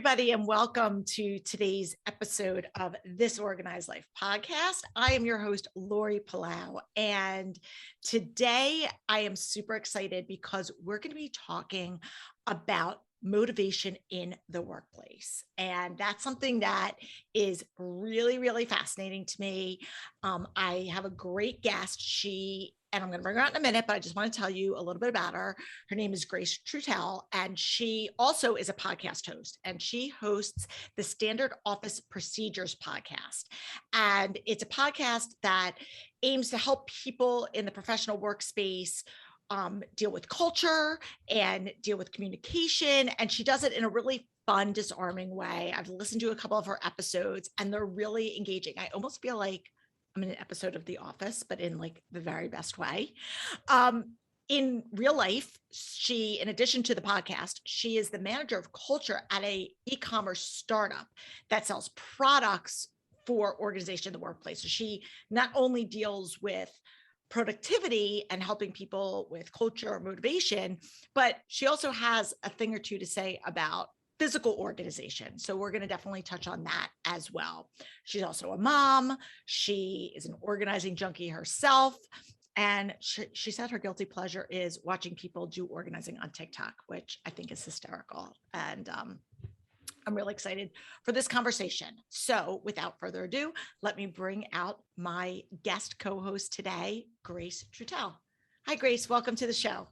everybody, and welcome to today's episode of This Organized Life podcast. I am your host, Lori Palau, and today I am super excited because we're going to be talking about motivation in the workplace. And that's something that is really, really fascinating to me. I have a great guest. And I'm going to bring her out in a minute, but I just want to tell you a little bit about her. Her name is Grace Treutel, and she also is a podcast host, and she hosts the Standard Office Procedures podcast. And it's a podcast that aims to help people in the professional workspace deal with culture and deal with communication. And she does it in a really fun, disarming way. I've listened to a couple of her episodes, and they're really engaging. I almost feel like I'm in an episode of The Office, but in like the very best way. In real life, in addition to the podcast, she is the manager of culture at a e-commerce startup that sells products for organization in the workplace. So she not only deals with productivity and helping people with culture or motivation, but she also has a thing or two to say about physical organization. So we're going to definitely touch on that as well. She's also a mom. She is an organizing junkie herself. And she said her guilty pleasure is watching people do organizing on TikTok, which I think is hysterical. And I'm really excited for this conversation. So without further ado, let me bring out my guest co-host today, Grace Treutel. Hi, Grace. Welcome to the show.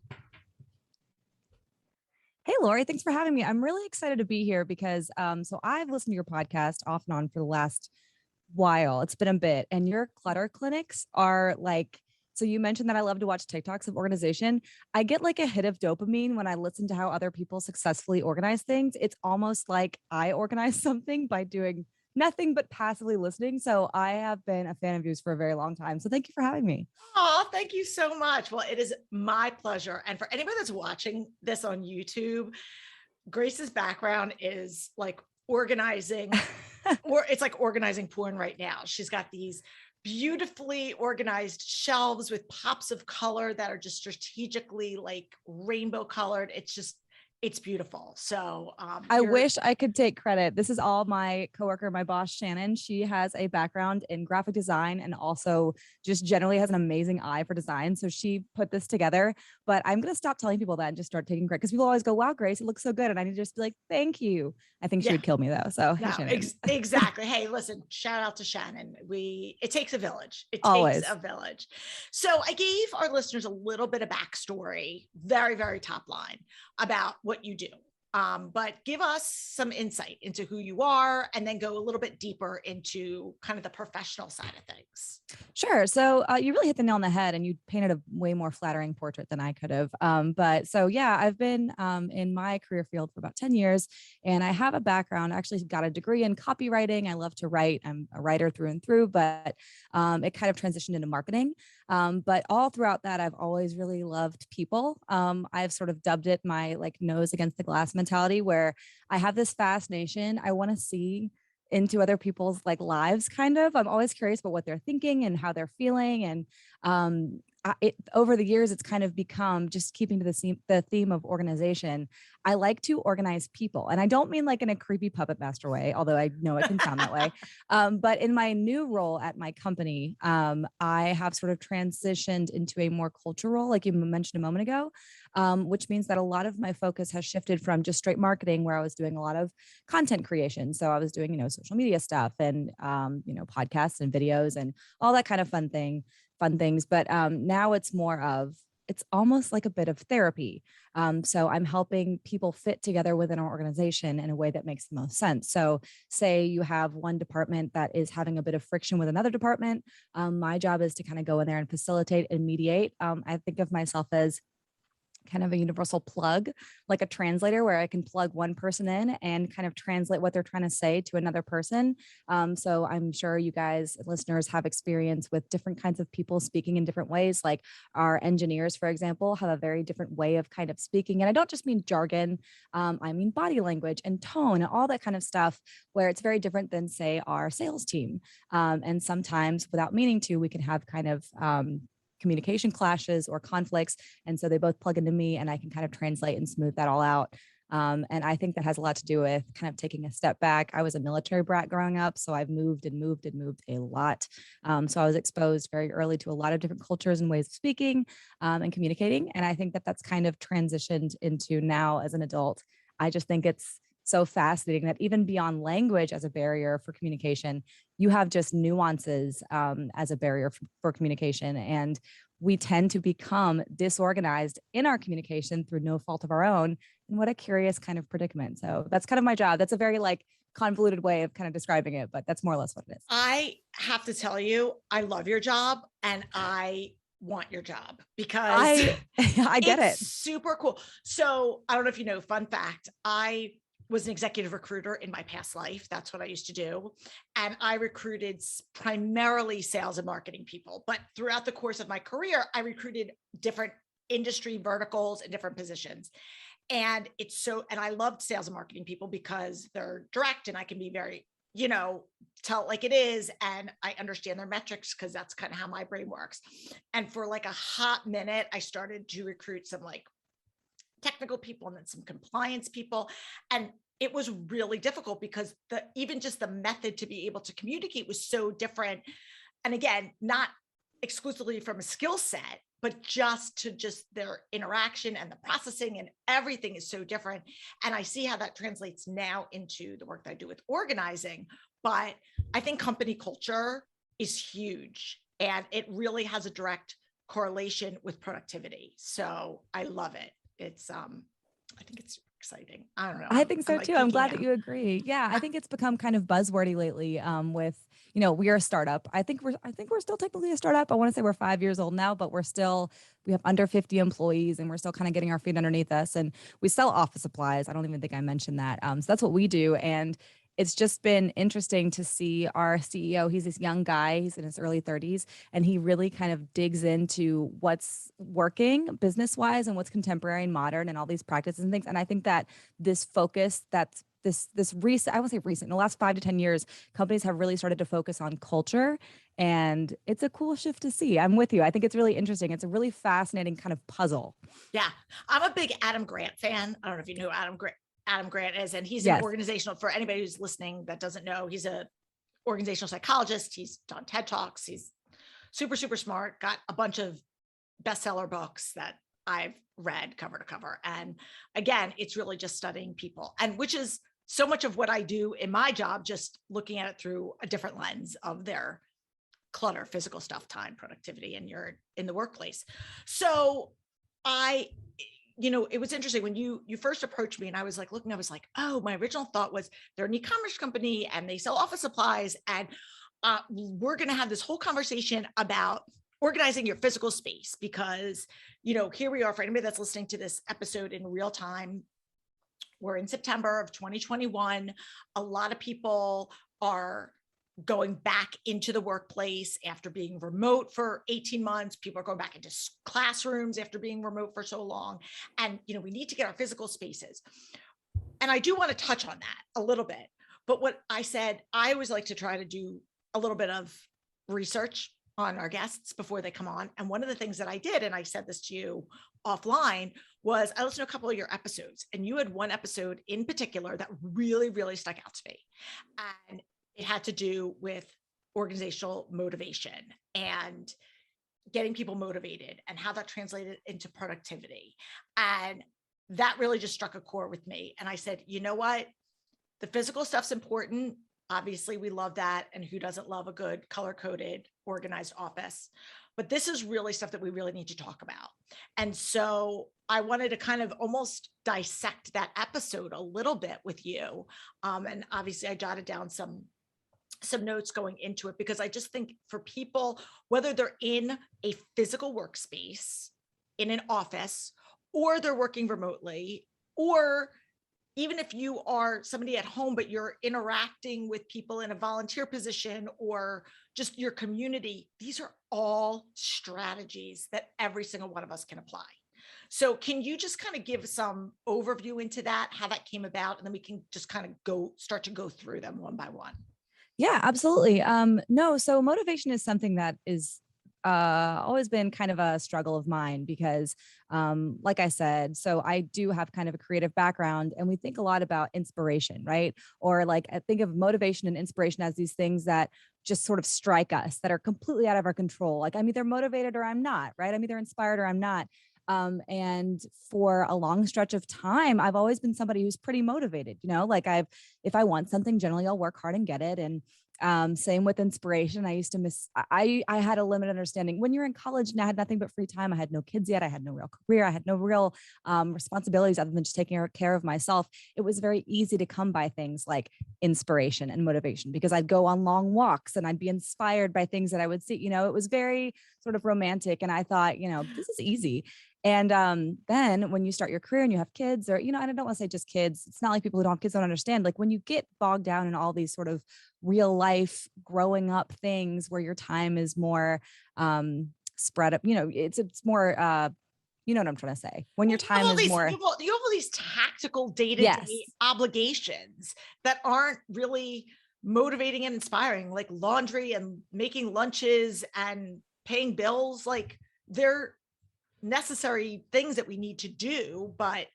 Hey, Lori, thanks for having me. I'm really excited to be here because so I've listened to your podcast off and on for the last while. It's been a bit, and your clutter clinics are like, so you mentioned that I love to watch TikToks of organization. I get like a hit of dopamine when I listen to how other people successfully organize things. It's almost like I organize something by doing nothing but passively listening. So I have been a fan of yours for a very long time. So thank you for having me. Oh, thank you so much. Well, it is my pleasure. And for anybody that's watching this on YouTube, Grace's background is like organizing, or it's like organizing porn right now. She's got these beautifully organized shelves with pops of color that are just strategically like rainbow colored. It's beautiful. So I wish I could take credit. This is all my coworker, my boss, Shannon. She has a background in graphic design and also just generally has an amazing eye for design. So she put this together, but I'm going to stop telling people that and just start taking credit because people always go, wow, Grace, it looks so good. And I need to just be like, thank you. I think she would kill me though. So no, hey, exactly. Hey, listen, shout out to Shannon. It takes a village. It always takes a village. So I gave our listeners a little bit of backstory, very, very top line about what you do. But give us some insight into who you are and then go a little bit deeper into kind of the professional side of things. Sure. So you really hit the nail on the head and you painted a way more flattering portrait than I could have. But so, yeah, I've been in my career field for about 10 years and I have a background, actually got a degree in copywriting. I love to write. I'm a writer through and through, but it kind of transitioned into marketing. But all throughout that, I've always really loved people. I've sort of dubbed it my like nose against the glass mentality where I have this fascination. I want to see into other people's like lives, kind of. I'm always curious about what they're thinking and how they're feeling. And over the years, it's kind of become, just keeping to the theme of organization, I like to organize people. And I don't mean like in a creepy puppet master way, although I know it can sound that way. But in my new role at my company, I have sort of transitioned into a more cultural role, like you mentioned a moment ago, which means that a lot of my focus has shifted from just straight marketing, where I was doing a lot of content creation. So I was doing, social media stuff and, podcasts and videos and all that kind of fun things. But now it's almost like a bit of therapy. So I'm helping people fit together within our organization in a way that makes the most sense. So say you have one department that is having a bit of friction with another department. My job is to kind of go in there and facilitate and mediate. I think of myself as kind of a universal plug, like a translator where I can plug one person in and kind of translate what they're trying to say to another person. So I'm sure you guys, listeners, have experience with different kinds of people speaking in different ways. Like our engineers, for example, have a very different way of kind of speaking. And I don't just mean jargon. I mean body language and tone and all that kind of stuff, where it's very different than, say, our sales team. And sometimes, without meaning to, we can have kind of communication clashes or conflicts. And so they both plug into me and I can kind of translate and smooth that all out. And I think that has a lot to do with kind of taking a step back. I was a military brat growing up, so I've moved a lot. So I was exposed very early to a lot of different cultures and ways of speaking and communicating. And I think that that's kind of transitioned into now as an adult. I just think it's so fascinating that even beyond language as a barrier for communication, you have just nuances as a barrier for communication. And we tend to become disorganized in our communication through no fault of our own. And what a curious kind of predicament. So that's kind of my job. That's a very like convoluted way of kind of describing it, but that's more or less what it is. I have to tell you, I love your job and I want your job because I get it. Super cool. So I don't know if you know, fun fact, I was an executive recruiter in my past life. That's what I used to do. And I recruited primarily sales and marketing people. But throughout the course of my career, I recruited different industry verticals and different positions. And and I loved sales and marketing people because they're direct and I can be very, tell it like it is. And I understand their metrics because that's kind of how my brain works. And for like a hot minute, I started to recruit some like technical people and then some compliance people. And it was really difficult because even just the method to be able to communicate was so different. And again, not exclusively from a skill set, but just their interaction and the processing and everything is so different. And I see how that translates now into the work that I do with organizing. But I think company culture is huge and it really has a direct correlation with productivity. So I love it. I think it's exciting. I don't know. I think so too. I'm glad that you agree. Yeah. I think it's become kind of buzzwordy lately with, we are a startup. I think we're still technically a startup. I want to say we're 5 years old now, but we have under 50 employees and we're still kind of getting our feet underneath us and we sell office supplies. I don't even think I mentioned that. So that's what we do. And it's just been interesting to see our CEO. He's this young guy, he's in his early 30s, and he really kind of digs into what's working business-wise and what's contemporary and modern and all these practices and things. And I think that this focus that's this recent, I won't say recent, in the last 5 to 10 years, companies have really started to focus on culture. And it's a cool shift to see. I'm with you. I think it's really interesting. It's a really fascinating kind of puzzle. Yeah. I'm a big Adam Grant fan. I don't know if you know Adam Grant is, and he's an organizational, for anybody who's listening that doesn't know, he's a organizational psychologist. He's done TED Talks. He's super, super smart, got a bunch of bestseller books that I've read cover to cover. And again, it's really just studying people, and which is so much of what I do in my job, just looking at it through a different lens of their clutter, physical stuff, time, productivity, and you're in the workplace. So it was interesting when you first approached me and I was like looking, I was like, oh, my original thought was they're an e-commerce company and they sell office supplies. And we're going to have this whole conversation about organizing your physical space because, here we are, for anybody that's listening to this episode in real time, we're in September of 2021. A lot of people are going back into the workplace after being remote for 18 months. People are going back into classrooms after being remote for so long. And, we need to get our physical spaces. And I do want to touch on that a little bit. But what I said, I always like to try to do a little bit of research on our guests before they come on. And one of the things that I did, and I said this to you offline, was I listened to a couple of your episodes, and you had one episode in particular that really, really stuck out to me. And it had to do with organizational motivation and getting people motivated and how that translated into productivity. And that really just struck a chord with me. And I said, you know what? The physical stuff's important. Obviously, we love that. And who doesn't love a good color-coded, organized office? But this is really stuff that we really need to talk about. And so I wanted to kind of almost dissect that episode a little bit with you. And obviously, I jotted down some notes going into it, because I just think for people, whether they're in a physical workspace, in an office, or they're working remotely, or even if you are somebody at home, but you're interacting with people in a volunteer position or just your community, these are all strategies that every single one of us can apply. So can you just kind of give some overview into that, how that came about, and then we can just kind of start to go through them one by one. Yeah, absolutely. No, so motivation is something that is always been kind of a struggle of mine because, like I said, so I do have kind of a creative background, and we think a lot about inspiration, right? Or like I think of motivation and inspiration as these things that just sort of strike us, that are completely out of our control. Like I'm either motivated or I'm not, right? I'm either inspired or I'm not. And for a long stretch of time, I've always been somebody who's pretty motivated, like if I want something, generally I'll work hard and get it. And same with inspiration. I used to I had a limited understanding when you're in college and I had nothing but free time. I had no kids yet. I had no real career. I had no real responsibilities other than just taking care of myself. It was very easy to come by things like inspiration and motivation because I'd go on long walks and I'd be inspired by things that I would see. It was very sort of romantic. And I thought, this is easy. And then when you start your career and you have kids or, and I don't want to say just kids, it's not like people who don't have kids don't understand. Like when you get bogged down in all these sort of real life growing up things where your time is more spread up, it's more, you know what I'm trying to say? When your time is more. You have all these tactical day-to-day Yes. obligations that aren't really motivating and inspiring, like laundry and making lunches and paying bills. Like they're necessary things that we need to do, but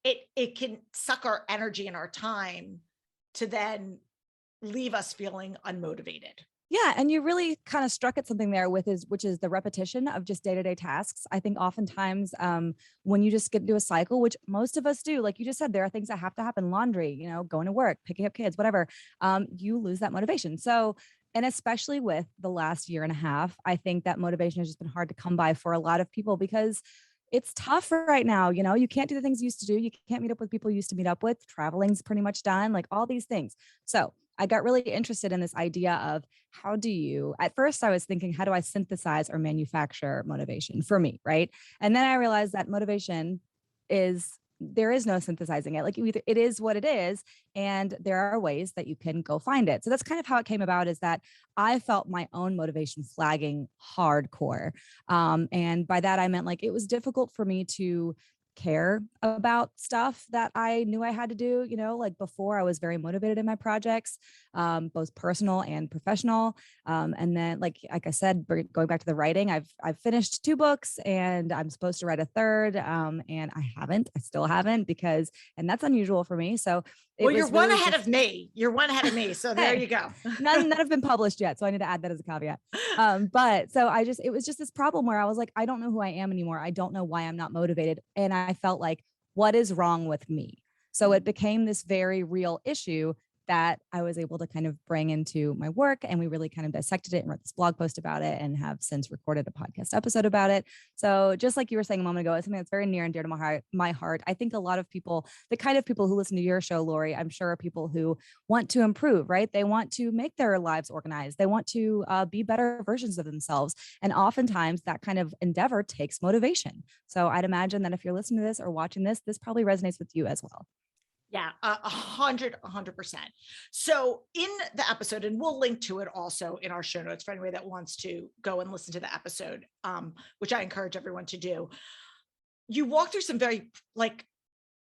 it can suck our energy and our time to then leave us feeling unmotivated. Yeah. And you really kind of struck at something there which is the repetition of just day-to-day tasks. I think oftentimes when you just get into a cycle, which most of us do, like you just said, there are things that have to happen, laundry, going to work, picking up kids, whatever, you lose that motivation. So, and especially with the last year and a half, I think that motivation has just been hard to come by for a lot of people because it's tough right now. You can't do the things you used to do. You can't meet up with people you used to meet up with. Traveling's pretty much done, like all these things. So I got really interested in this idea of at first I was thinking, how do I synthesize or manufacture motivation for me? Right. And then I realized that motivation there is no synthesizing it. Like it is what it is. And there are ways that you can go find it. So that's kind of how it came about, is that I felt my own motivation flagging hardcore. And by that, I meant like, it was difficult for me to care about stuff that I knew I had to do, like before I was very motivated in my projects, both personal and professional. And then like I said, going back to the writing, I've finished 2 books and I'm supposed to write a third. And I still haven't and that's unusual for me. So you're one ahead of me. You're one ahead of me. So there you go. None have been published yet. So I need to add that as a caveat. But so it was just this problem where I was like, I don't know who I am anymore. I don't know why I'm not motivated. And I felt like, what is wrong with me? So it became this very real issue that I was able to kind of bring into my work. And we really kind of dissected it and wrote this blog post about it and have since recorded a podcast episode about it. So just like you were saying a moment ago, it's something that's very near and dear to my heart. I think a lot of people, the kind of people who listen to your show, Lori, I'm sure are people who want to improve, right? They want to make their lives organized. They want to be better versions of themselves. And oftentimes that kind of endeavor takes motivation. So I'd imagine that if you're listening to this or watching this probably resonates with you as well. Yeah, 100%. So in the episode, and we'll link to it also in our show notes for anybody that wants to go and listen to the episode, which I encourage everyone to do. You walk through some very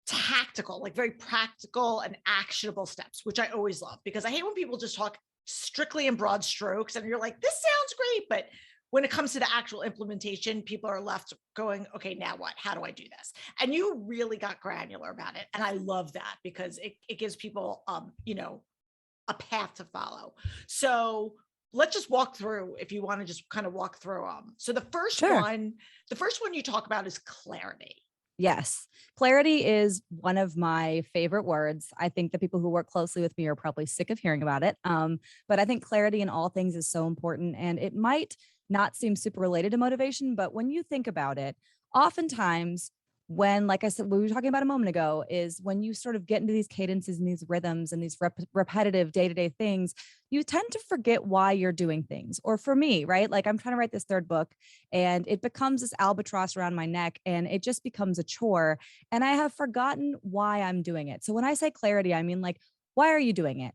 tactical, very practical and actionable steps, which I always love because I hate when people just talk strictly in broad strokes and you're like, this sounds great, but when it comes to the actual implementation, people are left going, okay, now what? How do I do this? And you really got granular about it. And I love that because it gives people, a path to follow. So let's just walk through, if you want to just kind of walk through them. So the first one you talk about is clarity. Yes. Clarity is one of my favorite words. I think the people who work closely with me are probably sick of hearing about it. But I think clarity in all things is so important, and it might not seem super related to motivation, but when you think about it, oftentimes when, like I said, what we were talking about a moment ago, is when you sort of get into these cadences and these rhythms and these repetitive day-to-day things, you tend to forget why you're doing things. Or for me, right? Like I'm trying to write this 3rd book and it becomes this albatross around my neck and it just becomes a chore. And I have forgotten why I'm doing it. So when I say clarity, I mean, like, why are you doing it?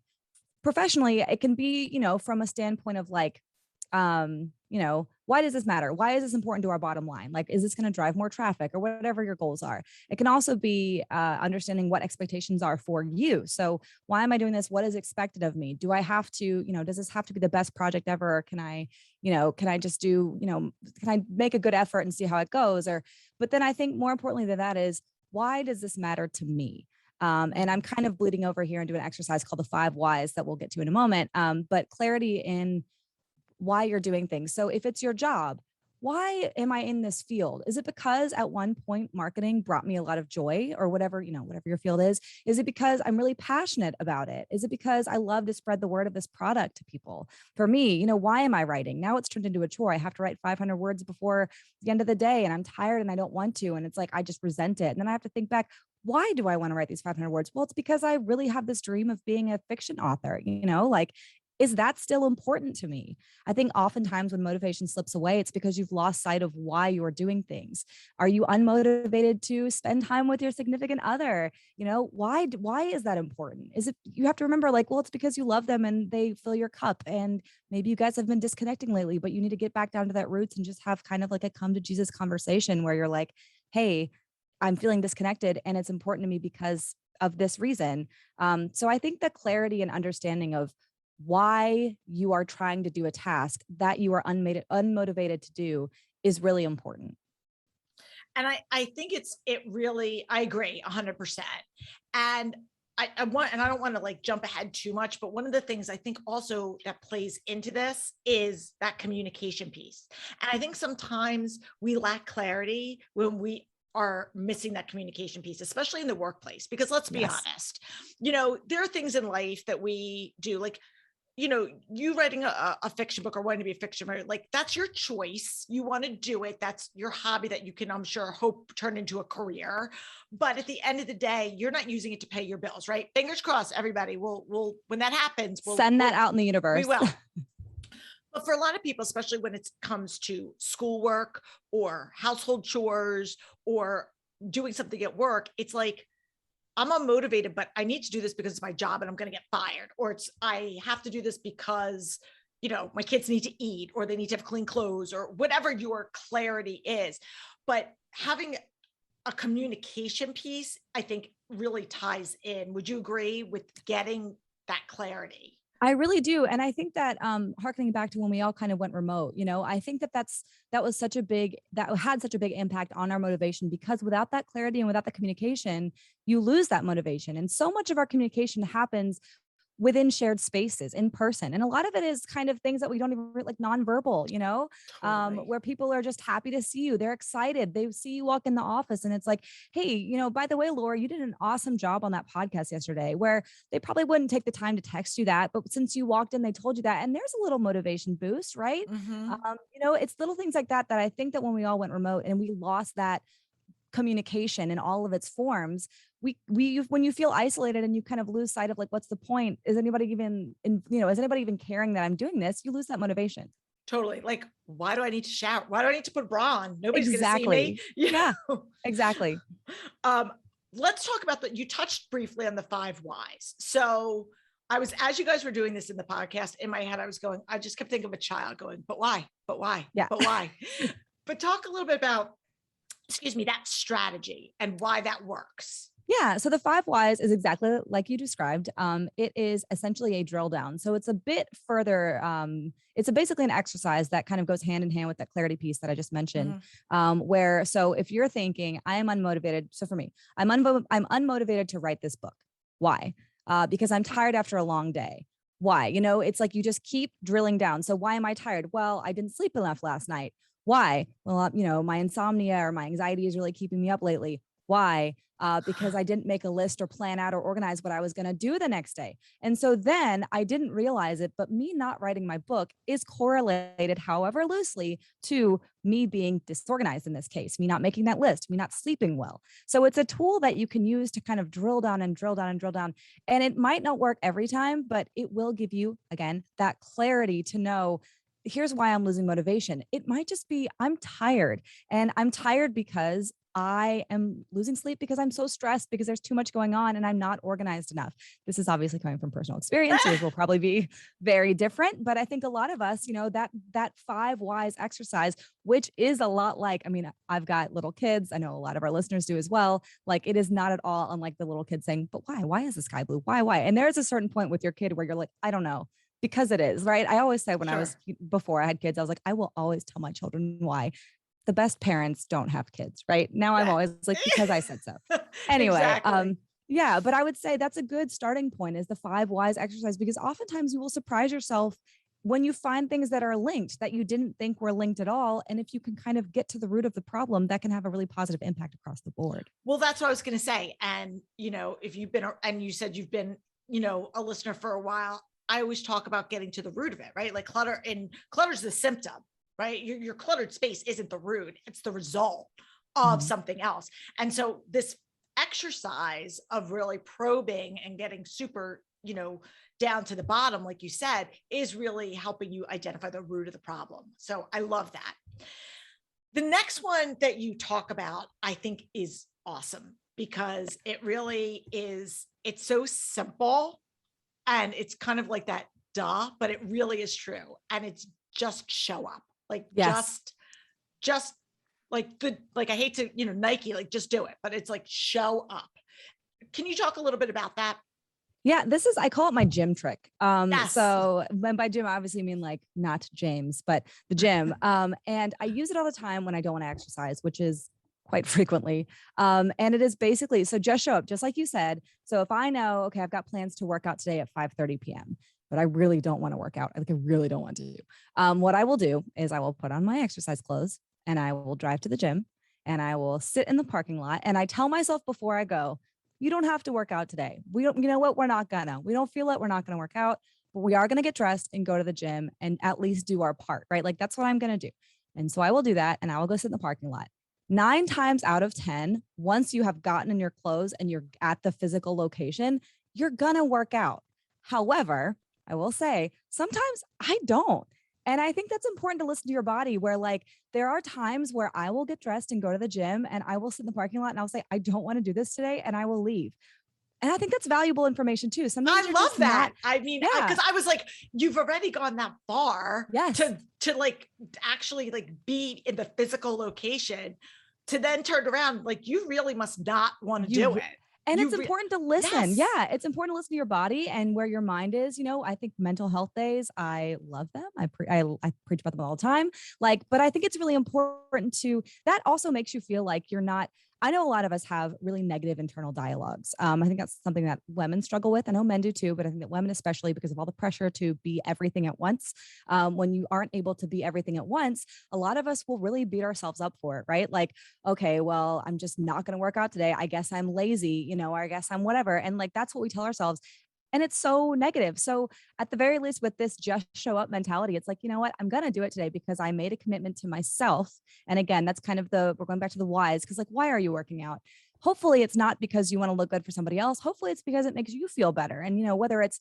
Professionally, it can be, from a standpoint of why does this matter? Why is this important to our bottom line? Like, is this going to drive more traffic or whatever your goals are? It can also be understanding what expectations are for you. So why am I doing this? What is expected of me? Do I have to, does this have to be the best project ever? Or can I just do, can I make a good effort and see how it goes? But then I think more importantly than that is, why does this matter to me? And I'm kind of bleeding over here into an exercise called the 5 whys that we'll get to in a moment. But clarity in why you're doing things. So if it's your job, why am I in this field? Is it because at one point marketing brought me a lot of joy or whatever, whatever your field is? Is it because I'm really passionate about it? Is it because I love to spread the word of this product to people? For me, why am I writing? Now it's turned into a chore. I have to write 500 words before the end of the day and I'm tired and I don't want to. And it's like, I just resent it. And then I have to think back, why do I want to write these 500 words? Well, it's because I really have this dream of being a fiction author, is that still important to me? I think oftentimes when motivation slips away, it's because you've lost sight of why you're doing things. Are you unmotivated to spend time with your significant other? Why is that important? Is it, you have to remember it's because you love them and they fill your cup. And maybe you guys have been disconnecting lately, but you need to get back down to that roots and just have kind of like a come to Jesus conversation where you're like, hey, I'm feeling disconnected and it's important to me because of this reason. So I think the clarity and understanding of why you are trying to do a task that you are unmotivated to do is really important. And I think I agree 100%. And I don't want to jump ahead too much, but one of the things I think also that plays into this is that communication piece. And I think sometimes we lack clarity when we are missing that communication piece, especially in the workplace, because let's be honest, there are things in life that we do, you writing a fiction book or wanting to be a fiction writer, that's your choice. You want to do it. That's your hobby that you can, I'm sure, hope turn into a career. But at the end of the day, you're not using it to pay your bills, right? Fingers crossed, everybody. We'll when that happens, we'll send that out in the universe. We will. But for a lot of people, especially when it comes to schoolwork or household chores or doing something at work, it's like, I'm unmotivated, but I need to do this because it's my job and I'm going to get fired. Or I have to do this because, my kids need to eat or they need to have clean clothes or whatever your clarity is. But having a communication piece, I think really ties in. Would you agree with getting that clarity? I really do. And I think that harkening back to when we all kind of went remote, I think that that had such a big impact on our motivation, because without that clarity and without the communication, you lose that motivation. And so much of our communication happens within shared spaces in person. And a lot of it is kind of things that we don't even nonverbal, Totally. where people are just happy to see you. They're excited. They see you walk in the office and it's like, hey, by the way, Laura, you did an awesome job on that podcast yesterday, where they probably wouldn't take the time to text you that. But since you walked in, they told you that. And there's a little motivation boost, right? Mm-hmm. It's little things like that I think that when we all went remote and we lost that communication in all of its forms, when you feel isolated and you kind of lose sight of what's the point? Is anybody even caring that I'm doing this? You lose that motivation. Totally. Why do I need to shower? Why do I need to put a bra on? Nobody's exactly. going to see me. Yeah, exactly. Let's talk about you touched briefly on the 5 whys. So as you guys were doing this in the podcast, in my head, I just kept thinking of a child going, but why? But why? Yeah. But why? But talk a little bit about, that strategy and why that works. Yeah. So the 5 whys is exactly like you described. It is essentially a drill down. So it's a bit further. It's basically an exercise that kind of goes hand in hand with that clarity piece that I just mentioned. Mm-hmm. So if you're thinking I am unmotivated. So for me, I'm unmotivated to write this book. Why? Because I'm tired after a long day. Why? It's like you just keep drilling down. So why am I tired? Well, I didn't sleep enough last night. Why? Well, my insomnia or my anxiety is really keeping me up lately. Why? Because I didn't make a list or plan out or organize what I was going to do the next day. And so then I didn't realize it, but me not writing my book is correlated, however loosely, to me being disorganized in this case, me not making that list, me not sleeping well. So it's a tool that you can use to kind of drill down and drill down and drill down. And it might not work every time, but it will give you, again, that clarity to know, here's why I'm losing motivation. It might just be I'm tired, and I'm tired because I am losing sleep because I'm so stressed because there's too much going on and I'm not organized enough. This is obviously coming from personal experience. Yours will probably be very different, but I think a lot of us, that 5 whys exercise, which is a lot like, I mean, I've got little kids. I know a lot of our listeners do as well. Like, it is not at all unlike the little kid saying, but why? Why is the sky blue? Why? And there's a certain point with your kid where you're like, I don't know. Because it is, right? I always say before I had kids, I was like, I will always tell my children why. The best parents don't have kids, right? Now I'm always like, because I said so. Anyway, Exactly. yeah, but I would say that's a good starting point, is the 5 whys exercise, because oftentimes you will surprise yourself when you find things that are linked that you didn't think were linked at all. And if you can kind of get to the root of the problem, that can have a really positive impact across the board. Well, that's what I was going to say. And, if you've been, and you said you've been, a listener for a while, I always talk about getting to the root of it, right? Like clutter's the symptom, right? Your cluttered space isn't the root, it's the result of something else. And so this exercise of really probing and getting super, down to the bottom, like you said, is really helping you identify the root of the problem. So I love that. The next one that you talk about, I think, is awesome, because it really is, it's so simple. And it's kind of like that, duh, but it really is true. And it's just show up. Like, Yes. just like good, like, I hate to, Nike, like, just do it, but it's like, show up. Can you talk a little bit about that? Yeah, I call it my gym trick. Yes. So by gym, I obviously mean like not James, but the gym. And I use it all the time when I don't want to exercise, which is quite frequently. And it is basically, so just show up, just like you said. So if I know, okay, I've got plans to work out today at 5:30 p.m., but I really don't want to work out. Like, I really don't want to do. What I will do is I will put on my exercise clothes and I will drive to the gym and I will sit in the parking lot. And I tell myself before I go, you don't have to work out today. We don't, you know what? We don't feel it. We're not going to work out, but we are going to get dressed and go to the gym and at least do our part, right? Like, that's what I'm going to do. And so I will do that. And I will go sit in the parking lot. 9 times out of 10, once you have gotten in your clothes and you're at the physical location, you're going to work out. However, I will say sometimes I don't. And I think that's important to listen to your body, where like there are times where I will get dressed and go to the gym and I will sit in the parking lot and I'll say, I don't want to do this today. And I will leave. And I think that's valuable information too. Sometimes I love that. I mean, yeah. Because I was like, you've already gone that far to like actually like be in the physical location, to then turn around. Like, you really must not want to do it. And it's important to listen. Yes. Yeah. It's important to listen to your body and where your mind is. I think mental health days, I love them. I preach about them all the time. Like, but I think it's really important that also makes you feel like you're not, I know a lot of us have really negative internal dialogues. I think that's something that women struggle with. I know men do too, but I think that women, especially because of all the pressure to be everything at once, when you aren't able to be everything at once, a lot of us will really beat ourselves up for it, right? Like, okay, well, I'm just not going to work out today. I guess I'm lazy, or I guess I'm whatever. And like, that's what we tell ourselves. And it's so negative. So at the very least, with this just show up mentality, it's like, you know what, I'm going to do it today because I made a commitment to myself. And again, that's kind of we're going back to the whys, because like, why are you working out? Hopefully it's not because you want to look good for somebody else. Hopefully it's because it makes you feel better. And, whether it's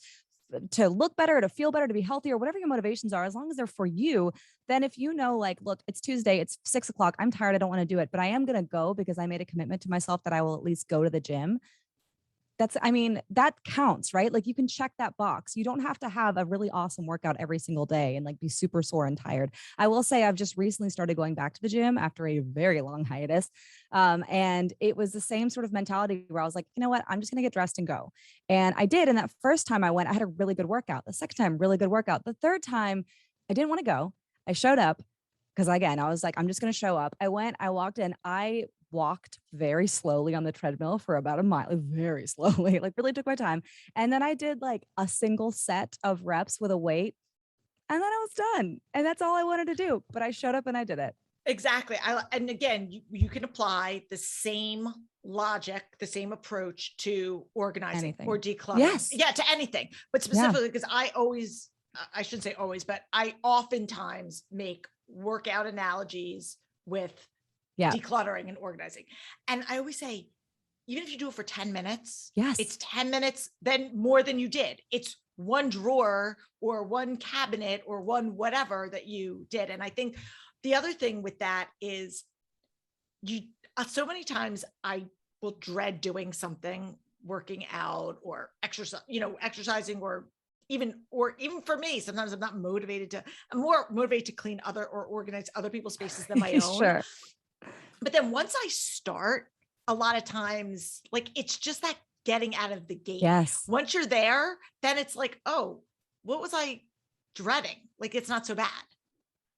to look better, to feel better, to be healthier, whatever your motivations are, as long as they're for you, then if like, look, it's Tuesday, it's 6 o'clock, I'm tired, I don't want to do it, but I am going to go because I made a commitment to myself that I will at least go to the gym. That counts, right? Like, you can check that box. You don't have to have a really awesome workout every single day and like be super sore and tired. I will say I've just recently started going back to the gym after a very long hiatus. And it was the same sort of mentality where I was like, you know what, I'm just going to get dressed and go. And I did. And that first time I went, I had a really good workout. The second time, really good workout. The third time, I didn't want to go. I showed up because, again, I was like, I'm just going to show up. I walked in, I walked very slowly on the treadmill for about a mile, very slowly, like really took my time. And then I did like a single set of reps with a weight, and then I was done. And that's all I wanted to do. But I showed up and I did it. Exactly. And again, you can apply the same logic, the same approach to organizing or decluttering. Yes. Yeah, to anything. But specifically, because I shouldn't say always, but I oftentimes make workout analogies with decluttering and organizing. And I always say, even if you do it for 10 minutes, yes, it's 10 minutes, then more than you did. It's one drawer or one cabinet or one whatever that you did. And I think the other thing with that is so many times I will dread doing something, working out or exercising, or even for me, sometimes I'm more motivated to clean other or organize other people's spaces than my own. Sure. But then once I start, a lot of times, like, it's just that getting out of the gate. Yes. Once you're there, then it's like, oh, what was I dreading? Like, it's not so bad.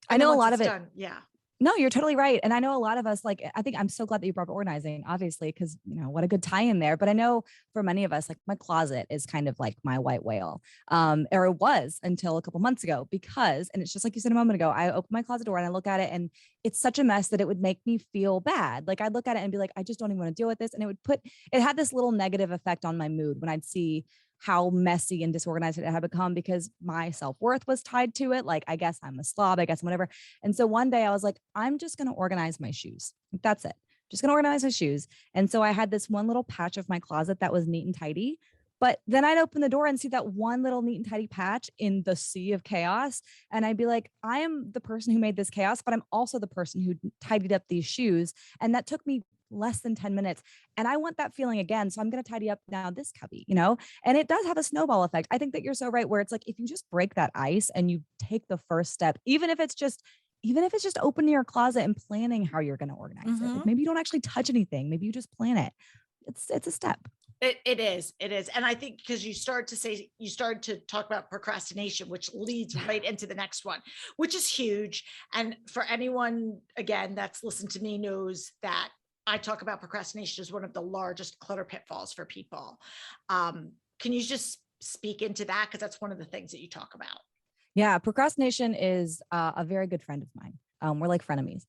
I know a lot of it. Done, yeah. No, you're totally right. And I know a lot of us, like, I think I'm so glad that you brought up organizing, obviously, because, what a good tie in there. But I know for many of us, like, my closet is kind of like my white whale, or it was until a couple months ago, and it's just like you said a moment ago, I open my closet door and I look at it and it's such a mess that it would make me feel bad. Like, I'd look at it and be like, I just don't even want to deal with this. And it had this little negative effect on my mood when I'd see how messy and disorganized it had become, because my self-worth was tied to it. Like, I guess I'm a slob, I guess whatever. And so one day I was like, I'm just going to organize my shoes. That's it. Just going to organize my shoes. And so I had this one little patch of my closet that was neat and tidy. But then I'd open the door and see that one little neat and tidy patch in the sea of chaos. And I'd be like, I am the person who made this chaos, but I'm also the person who tidied up these shoes. And that took me less than 10 minutes. And I want that feeling again. So I'm going to tidy up now this cubby, and it does have a snowball effect. I think that you're so right, where it's like, if you just break that ice and you take the first step, even if it's just opening your closet and planning how you're going to organize it. Like, maybe you don't actually touch anything. Maybe you just plan it. It's a step. It is. And I think because you started to talk about procrastination, which leads right into the next one, which is huge. And for anyone, again, that's listened to me knows that I talk about procrastination as one of the largest clutter pitfalls for people. Can you just speak into that? Because that's one of the things that you talk about. Yeah, procrastination is a very good friend of mine. We're like frenemies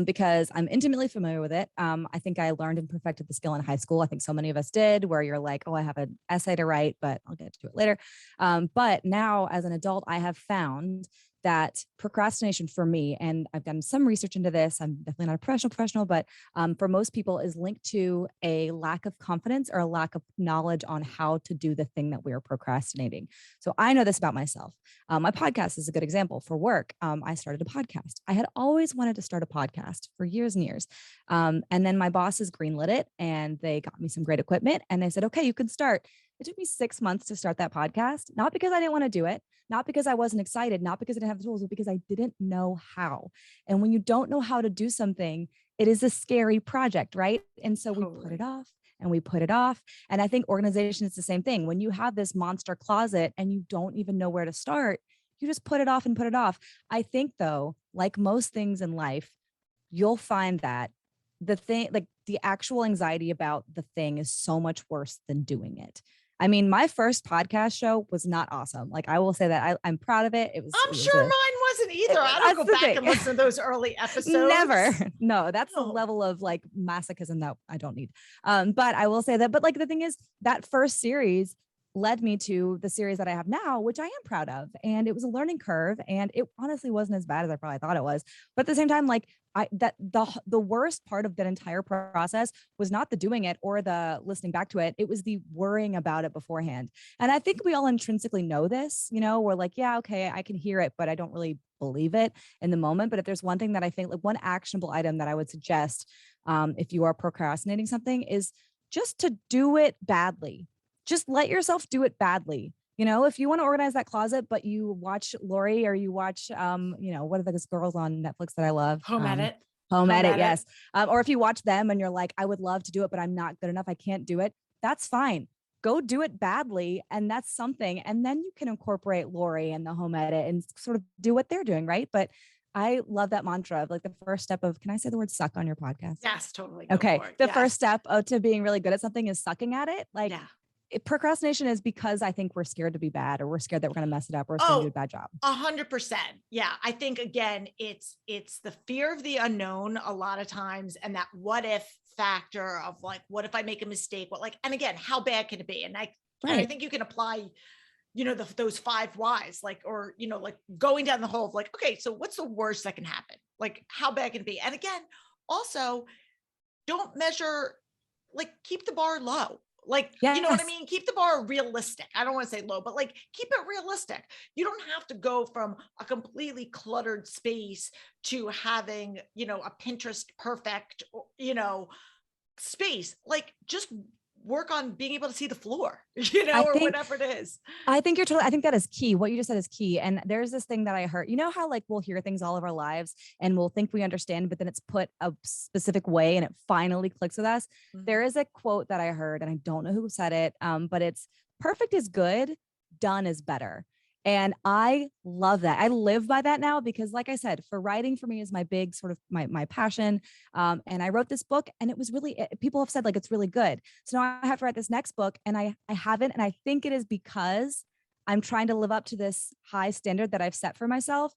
because I'm intimately familiar with it. I think I learned and perfected the skill in high school. I think so many of us did, where you're like, oh, I have an essay to write, but I'll get to it later. But now as an adult, I have found that procrastination for me, and I've done some research into this, I'm definitely not a professional, but for most people is linked to a lack of confidence or a lack of knowledge on how to do the thing that we're procrastinating. So I know this about myself. My podcast is a good example. For work, I started a podcast. I had always wanted to start a podcast for years and years. And then my bosses greenlit it and they got me some great equipment and they said, okay, you can start. It took me 6 months to start that podcast, not because I didn't want to do it, not because I wasn't excited, not because I didn't have the tools, but because I didn't know how. And when you don't know how to do something, it is a scary project, right? And so we put it off and we put it off. And I think organization is the same thing. When you have this monster closet and you don't even know where to start, you just put it off and put it off. I think though, like most things in life, you'll find that the thing, like the actual anxiety about the thing is so much worse than doing it. I mean, my first podcast show was not awesome. Like, I will say that I'm proud of it. I'm sure mine wasn't either. I don't go back and listen to those early episodes. Never. No, that's a level of like masochism that I don't need. But I will say that, but like the thing is that first series led me to the series that I have now, which I am proud of. And it was a learning curve and it honestly wasn't as bad as I probably thought it was. But at the same time, like the worst part of that entire process was not the doing it or the listening back to it. It was the worrying about it beforehand. And I think we all intrinsically know this, we're like, yeah, okay, I can hear it, but I don't really believe it in the moment. But if there's one thing that I think, like one actionable item that I would suggest, if you are procrastinating something, is just to do it badly. Just let yourself do it badly. If you want to organize that closet, but you watch Lori or you watch, what are those girls on Netflix that I love? Home Edit. Home Edit, yes. Or if you watch them and you're like, I would love to do it, but I'm not good enough. I can't do it. That's fine. Go do it badly. And that's something. And then you can incorporate Lori and the Home Edit and sort of do what they're doing, right? But I love that mantra of like the first step of, can I say the word suck on your podcast? Yes, totally. Okay. The first step to being really good at something is sucking at it. Like, procrastination is because I think we're scared to be bad or we're scared that we're going to mess it up or we're going to do a bad job. 100%. Yeah. I think again, it's the fear of the unknown a lot of times. And that what if factor of like, what if I make a mistake? And again, how bad can it be? And I think you can apply, those 5 whys, like going down the hole of like, okay, so what's the worst that can happen? Like how bad can it be? And again, also don't measure like keep the bar low. Like, yes. you know what I mean? Keep the bar realistic. I don't want to say low, but like keep it realistic. You don't have to go from a completely cluttered space to having, you know, a Pinterest perfect, you know, space. Like just work on being able to see the floor, you know, or whatever it is. I think I think that is key. What you just said is key. And there's this thing that I heard, you know how like we'll hear things all of our lives and we'll think we understand, but then it's put a specific way and it finally clicks with us. Mm-hmm. There is a quote that I heard and I don't know who said it, but it's perfect is good, done is better. And I love that. I live by that now because like I said, for writing for me is my big sort of my passion. And I wrote this book and it was really, people have said like, it's really good. So now I have to write this next book and I haven't. And I think it is because I'm trying to live up to this high standard that I've set for myself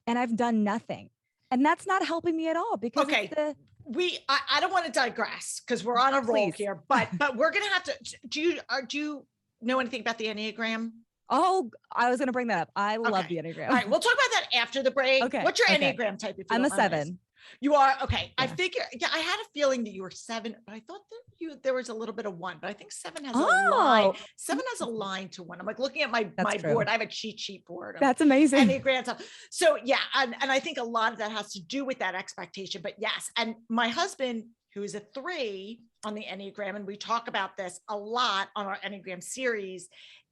and I've done nothing. And that's not helping me at all because I don't want to digress because we're on a roll here, but we're going to have to, do you know anything about the Enneagram? Oh, I was going to bring that up. I love the Enneagram. All right. We'll talk about that after the break. Okay. What's your Enneagram type? If I'm a 7. You are? Okay. Yeah. I figure, I had a feeling that you were 7, but I thought that there was a little bit of 1, but I think 7 has a line. 7 has a line to 1. I'm like looking at my board. I have a cheat sheet board. That's amazing. Enneagram stuff. So yeah. And I think a lot of that has to do with that expectation, but yes. And my husband, who is a 3 on the Enneagram, and we talk about this a lot on our Enneagram series,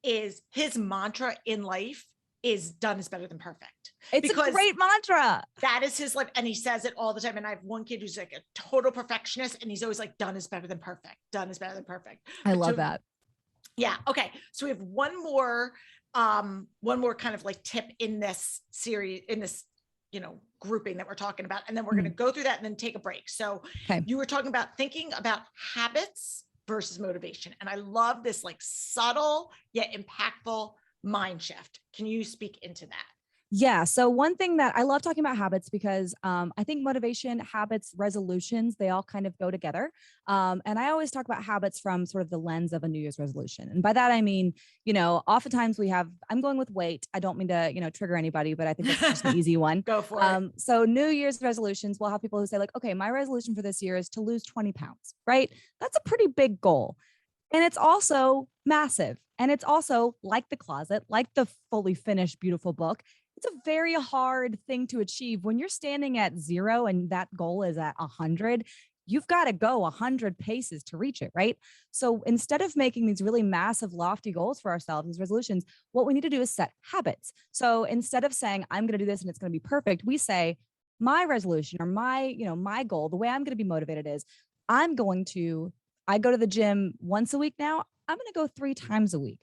is his mantra in life is done is better than perfect. It's a great mantra. That is his life. And he says it all the time. And I have one kid who's like a total perfectionist and he's always like, done is better than perfect. Done is better than perfect. I love that. Yeah. Okay. So we have one more kind of like tip in this series, in this, you know, grouping that we're talking about. And then we're going to go through that and then take a break. So you were talking about thinking about habits versus motivation. And I love this like subtle yet impactful mind shift. Can you speak into that? Yeah. So one thing that I love talking about habits because I think motivation, habits, resolutions, they all kind of go together. And I always talk about habits from sort of the lens of a New Year's resolution. And by that, I mean, you know, oftentimes I'm going with weight. I don't mean to, you know, trigger anybody, but I think that's just an easy one. Go for it. So New Year's resolutions, we'll have people who say like, okay, my resolution for this year is to lose 20 pounds, right? That's a pretty big goal. And it's also massive. And it's also like the closet, like the fully finished, beautiful book. It's a very hard thing to achieve when you're standing at 0 and that goal is at 100. You've got to go 100 paces to reach it, right? So instead of making these really massive, lofty goals for ourselves, these resolutions, what we need to do is set habits. So instead of saying, I'm going to do this and it's going to be perfect, we say, my resolution or my goal, the way I'm going to be motivated is I go to the gym once a week now. I'm going to go 3 times a week.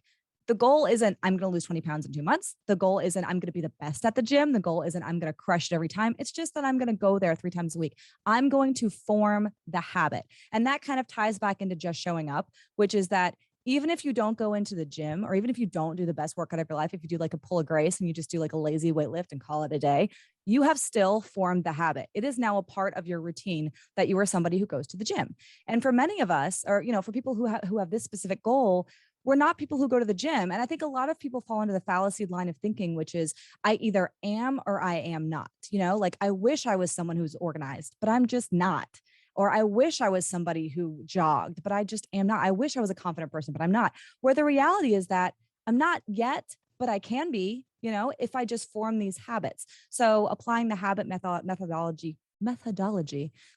The goal isn't I'm going to lose 20 pounds in 2 months. The goal isn't I'm going to be the best at the gym. The goal isn't I'm going to crush it every time. It's just that I'm going to go there 3 times a week. I'm going to form the habit. And that kind of ties back into just showing up, which is that even if you don't go into the gym or even if you don't do the best workout of your life, if you do like a pull of Grace and you just do like a lazy weight lift and call it a day, you have still formed the habit. It is now a part of your routine that you are somebody who goes to the gym. And for many of us, or, you know, for people who have this specific goal, we're not people who go to the gym. And I think a lot of people fall into the fallacy line of thinking, which is I either am or I am not, you know, like I wish I was someone who's organized, but I'm just not. Or I wish I was somebody who jogged, but I just am not. I wish I was a confident person, but I'm not. Where the reality is that I'm not yet, but I can be, you know, if I just form these habits. So applying the habit methodology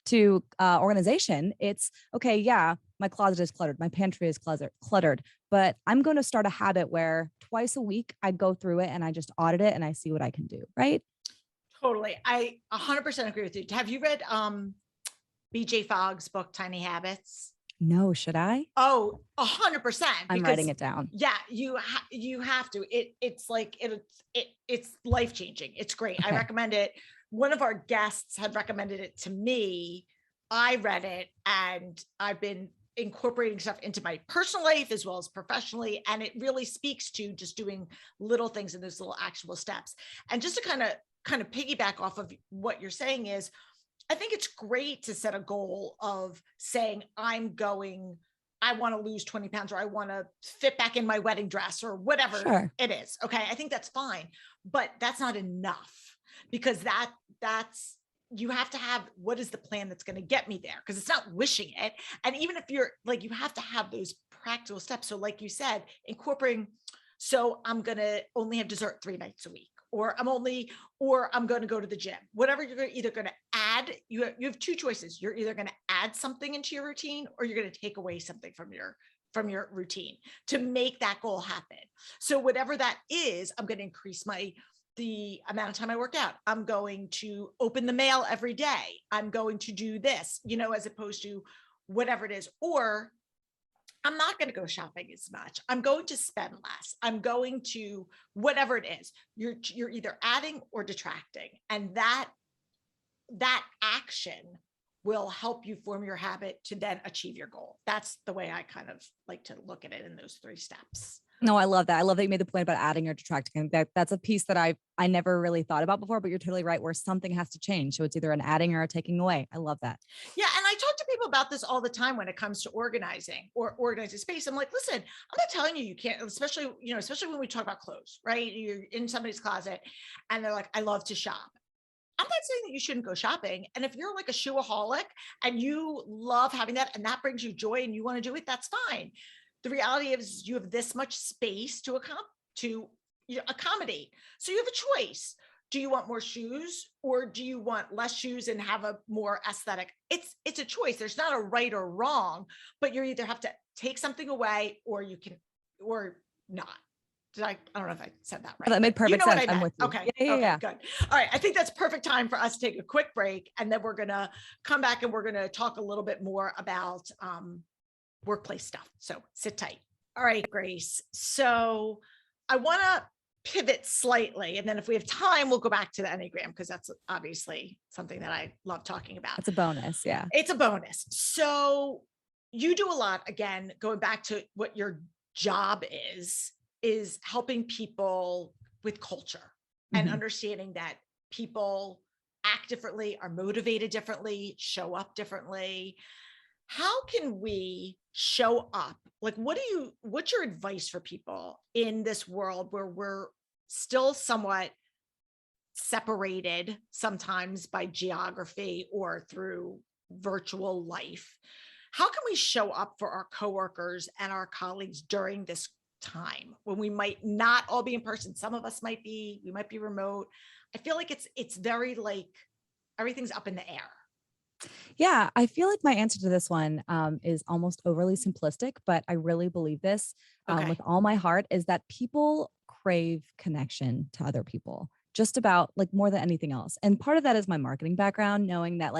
to organization, it's okay. Yeah, my closet is cluttered. My pantry is cluttered, but I'm going to start a habit where twice a week I go through it and I just audit it and I see what I can do. Right. Totally. I 100% agree with you. Have you read BJ Fogg's book, Tiny Habits? No, should I? Oh, 100%. I'm writing it down. Yeah, you have to. It's like it's life-changing. It's great. Okay. I recommend it. One of our guests had recommended it to me. I read it and I've been incorporating stuff into my personal life as well as professionally. And it really speaks to just doing little things in those little actionable steps. And just to kind of piggyback off of what you're saying is, I think it's great to set a goal of saying, I want to lose 20 pounds, or I want to fit back in my wedding dress, or whatever it is. Okay. I think that's fine, but that's not enough, because that's you have to have, what is the plan that's going to get me there? Because it's not wishing it. And even if you're like, you have to have those practical steps. So like you said, incorporating, so I'm going to only have dessert 3 nights a week, or I'm going to go to the gym. Whatever, you're either going to add, you have 2 choices. You're either going to add something into your routine, or you're going to take away something from your routine to make that goal happen. So whatever that is, I'm going to increase the amount of time I work out. I'm going to open the mail every day. I'm going to do this, as opposed to whatever it is. Or I'm not going to go shopping as much. I'm going to spend less. I'm going to whatever it is. You're either adding or detracting. And that action will help you form your habit to then achieve your goal. That's the way I kind of like to look at it in those 3 steps. No, I love that. I love that you made the point about adding or detracting. That's a piece that I never really thought about before, but you're totally right, where something has to change. So it's either an adding or a taking away. I love that. Yeah. And I talk to people about this all the time when it comes to organizing or organizing space. I'm like, listen, I'm not telling you can't, especially when we talk about clothes, right? You're in somebody's closet and they're like, I love to shop. I'm not saying that you shouldn't go shopping. And if you're like a shoeaholic and you love having that and that brings you joy and you want to do it, that's fine. The reality is you have this much space to accommodate. So you have a choice. Do you want more shoes, or do you want less shoes and have a more aesthetic? It's a choice. There's not a right or wrong, but you either have to take something away or not. I don't know if I said that right. That made perfect sense. I'm with you. Okay. Yeah. Good. All right. I think that's perfect time for us to take a quick break. And then we're going to come back and we're going to talk a little bit more about workplace stuff. So sit tight. All right, Grace. So I want to pivot slightly. And then if we have time, we'll go back to the Enneagram, because that's obviously something that I love talking about. It's a bonus. Yeah. It's a bonus. So you do a lot, again, going back to what your job is helping people with culture and understanding that people act differently, are motivated differently, show up differently. How can we show up? Like, what's your advice for people in this world where we're still somewhat separated sometimes by geography or through virtual life? How can we show up for our coworkers and our colleagues during this time when we might not all be in person? Some of us we might be remote. I feel like it's very like everything's up in the air. Yeah, I feel like my answer to this one is almost overly simplistic, but I really believe this with all my heart, is that people crave connection to other people, just about like more than anything else. And part of that is my marketing background, knowing that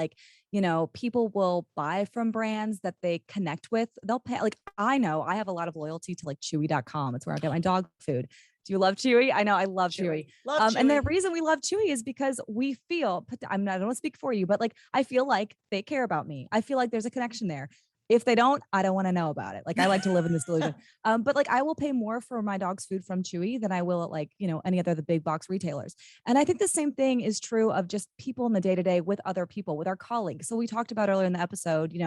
people will buy from brands that they connect with. They'll pay. Like, I know I have a lot of loyalty to like Chewy.com. It's where I get my dog food. Do you love Chewy? I know I love Chewy. Chewy. And the reason we love Chewy is because we feel, I don't want to speak for you, but like, I feel like they care about me. I feel like there's a connection there. If they don't, I don't want to know about it. Like, I like to live in this delusion. But like, I will pay more for my dog's food from Chewy than I will at like, any other of the big box retailers. And I think the same thing is true of just people in the day-to-day with other people, with our colleagues. So we talked about earlier in the episode,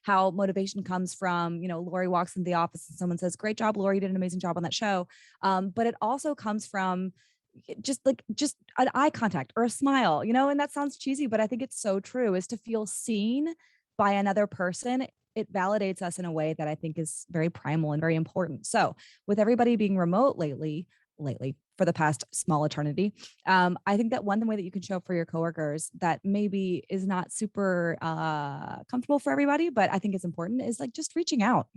how motivation comes from, Lori walks into the office and someone says, great job, Lori, you did an amazing job on that show. But it also comes from just an eye contact or a smile, and that sounds cheesy, but I think it's so true, is to feel seen by another person. It validates us in a way that I think is very primal and very important. So with everybody being remote lately for the past small eternity, I think that one way that you can show up for your coworkers that maybe is not super comfortable for everybody, but I think it's important, is like just reaching out.